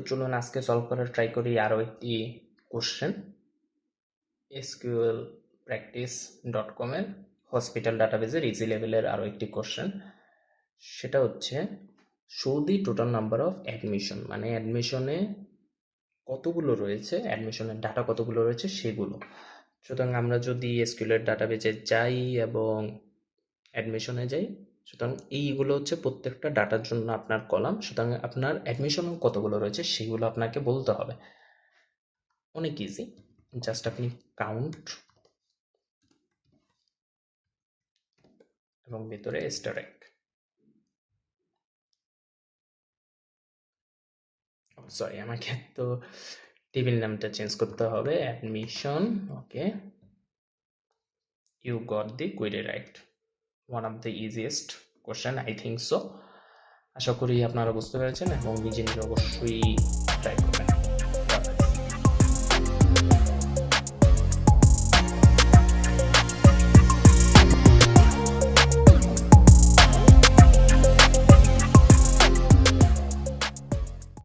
চলুন আজকে সলভ করার ট্রাই করি আরও একটি কোশ্চেন SQLpractice.com এর হসপিটাল ডাটাবেজের ইজি লেভেলের আরও একটি কোশ্চেন। সেটা হচ্ছে show the total number of admission, মানে অ্যাডমিশনে কতগুলো রয়েছে, অ্যাডমিশনের ডাটা কতগুলো রয়েছে সেগুলো। সুতরাং আমরা যদি এসকিউএল ডাটাবেজে যাই এবং অ্যাডমিশনে যাই, সুতরাং এইগুলো হচ্ছে প্রত্যেকটা ডাটার জন্য আপনার কলাম। সুতরাং আপনার অ্যাডমিশন কতগুলো রয়েছে সেগুলো আপনাকে বলতে হবে। অনেক ইজি, জাস্ট আপনি কাউন্ট এবং ভিতরে স্টারেক, সরি আমাকে তো টেবিল নামটা চেঞ্জ করতে হবে, admission. Okay, you got the query right. One of the easiest question I think so. আশা করি আপনারা বুঝতে পেরেছেন এবং নিজে নিজে অবশ্যই ট্রাই করবেন।